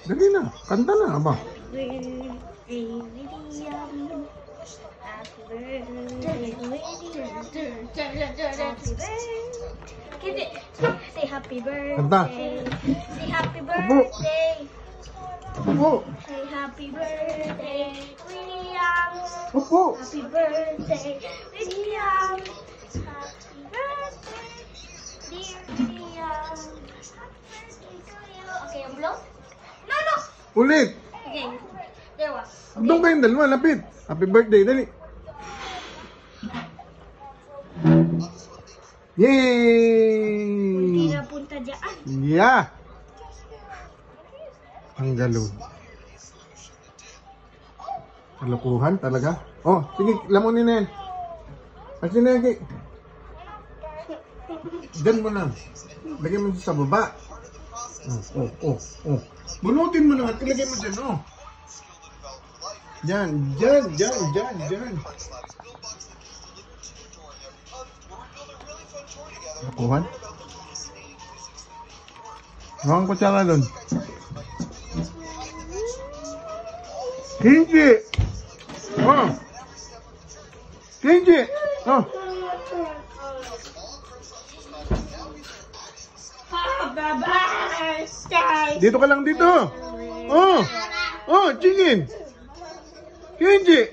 Dali na, kanta na, aba. Say happy birthday. Kanta. Say happy birthday. Opo. Say happy birthday, William. Opo. Happy birthday, William. Happy birthday, dear William. Happy birthday to you. Okay, yung blow? No, no. Ulit. Okay. Dalawa. Doon kayong dalawa, lapit. Happy birthday, dali. Hindi Yay! na punta dyan. Yeah! Ang galod. Kalokohan talaga. Oh, sige, lamunin na yan. Kasi na yan, Diyan mo lang. Lagay mo sa baba. Oh. Bunutin mo lang at ilagay mo dyan, oh. Dyan. Kalokohan. Ang kutsara doon. Kenji! Oh! Kenji! Oh! Dito ka lang dito! Oh! Oh! Chicken! Kenji!